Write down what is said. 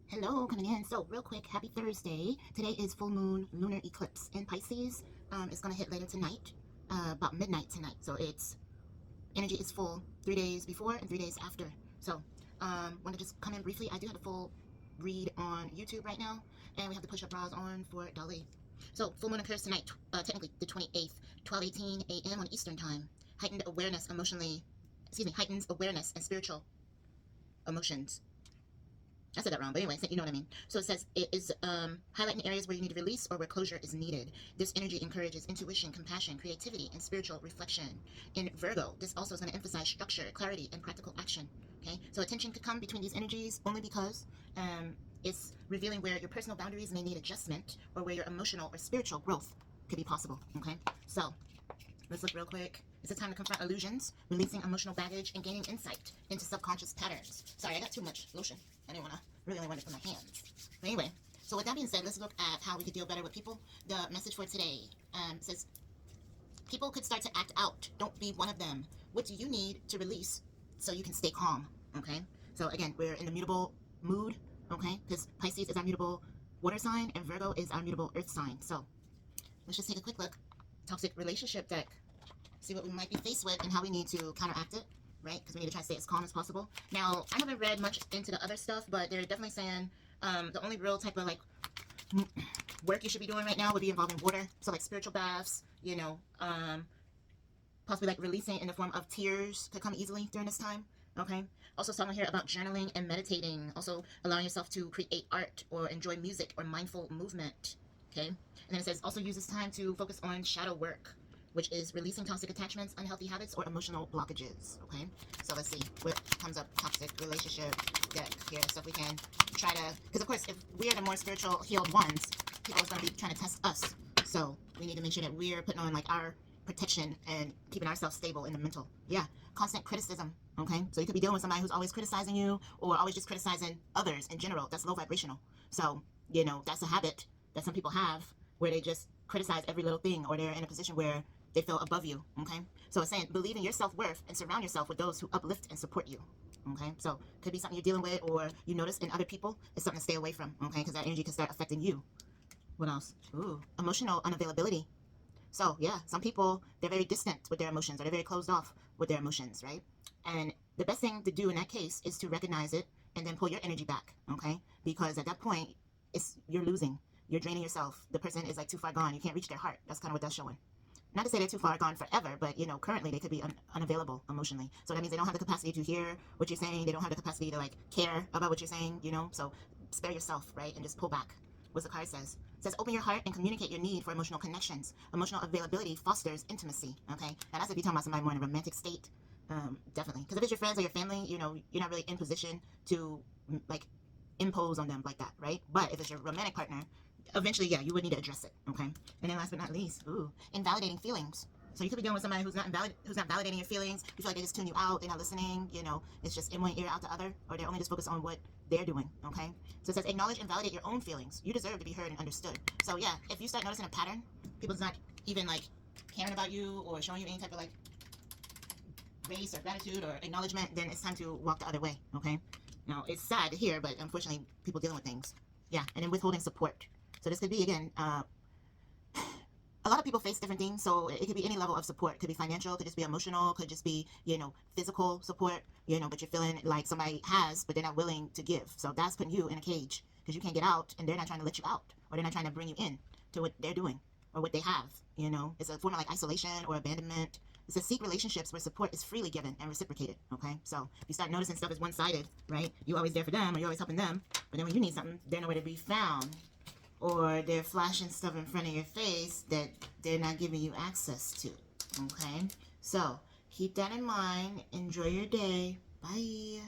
Hello, coming in. So, real quick, happy Thursday. Today is full moon lunar eclipse in Pisces. It's going to hit later tonight, about midnight tonight. So, it's energy is full 3 days before and 3 days after. So, want to just come in briefly. I do have a full read on YouTube right now, and we have the push-up bras on for Dali. So, full moon occurs tonight, technically the 28th, 12:18 a.m. on Eastern Time. Heightened awareness heightens awareness and spiritual emotions. I said that wrong, but anyway, you know what I mean. So it says it is highlighting areas where you need to release or where closure is needed. This energy encourages intuition, compassion, creativity, and spiritual reflection. In Virgo, this also is going to emphasize structure, clarity, and practical action. Okay, so attention could come between these energies only because it's revealing where your personal boundaries may need adjustment or where your emotional or spiritual growth could be possible. Okay, so let's look real quick. It's a time to confront illusions, releasing emotional baggage, and gaining insight into subconscious patterns. Sorry, I got too much lotion. I didn't want to, really only want it for my hands. But anyway, so with that being said, let's look at how we could deal better with people. The message for today says, people could start to act out. Don't be one of them. What do you need to release so you can stay calm? Okay, so again, we're in the mutable mood, okay, because Pisces is our mutable water sign and Virgo is our mutable earth sign. So let's just take a quick look. Toxic relationship deck. See what we might be faced with and how we need to counteract it, right? Because we need to try to stay as calm as possible. Now, I haven't read much into the other stuff, but they're definitely saying the only real type of like work you should be doing right now would be involving water. So like spiritual baths, possibly like releasing in the form of tears could come easily during this time. Okay. Also, talking here about journaling and meditating. Also, allowing yourself to create art or enjoy music or mindful movement. Okay. And then it says also use this time to focus on shadow work, which is releasing toxic attachments, unhealthy habits, or emotional blockages. Okay, so let's see what comes up. Toxic relationship deck here, stuff we can try to, because of course, if we are the more spiritual healed ones, people are going to be trying to test us. So we need to make sure that we're putting on like our protection and keeping ourselves stable in the mental. Yeah, constant criticism. Okay, so you could be dealing with somebody who's always criticizing you or always just criticizing others in general. That's low vibrational. So that's a habit that some people have where they just criticize every little thing, or they're in a position where they feel above you. Okay, so it's saying believe in your self-worth and surround yourself with those who uplift and support you. Okay, so could be something you're dealing with or you notice in other people. It's something to stay away from. Okay, because that energy can start affecting you. What else? Ooh, emotional unavailability. So yeah, some people, they're very distant with their emotions, or they're very closed off with their emotions, right? And the best thing to do in that case is to recognize it and then pull your energy back. Okay, because at that point you're losing, you're draining yourself. The person is like too far gone, you can't reach their heart. That's kind of what that's showing. Not to say they're too far gone forever, but currently they could be unavailable emotionally. So that means they don't have the capacity to hear what you're saying. They don't have the capacity to like care about what you're saying. So spare yourself, right? And just pull back. What's the card says? It says open your heart and communicate your need for emotional connections. Emotional availability fosters intimacy. Okay, now that's if you're talking about somebody more in a romantic state. Definitely, because if it's your friends or your family, you're not really in position to like impose on them like that, right? But if it's your romantic partner, eventually, yeah, you would need to address it. Okay, and then last but not least, invalidating feelings. So you could be dealing with somebody who's not validating your feelings. You feel like they just tune you out, they're not listening. It's just in one ear, out the other, or they're only just focused on what they're doing. Okay, so it says acknowledge and validate your own feelings. You deserve to be heard and understood. So yeah, if you start noticing a pattern, people's not even like caring about you or showing you any type of like grace or gratitude or acknowledgement, then it's time to walk the other way. Okay, now it's sad to hear, but unfortunately, people dealing with things. Yeah, and then withholding support. So this could be, again, a lot of people face different things. So it could be any level of support. It could be financial, it could just be emotional, it could just be, physical support, but you're feeling like somebody has, but they're not willing to give. So that's putting you in a cage because you can't get out and they're not trying to let you out, or they're not trying to bring you in to what they're doing or what they have. It's a form of like isolation or abandonment. It says seek relationships where support is freely given and reciprocated. Okay, so if you start noticing stuff is one-sided, right? You're always there for them or you're always helping them, but then when you need something, they're nowhere to be found. Or they're flashing stuff in front of your face that they're not giving you access to. Okay? So, keep that in mind. Enjoy your day. Bye.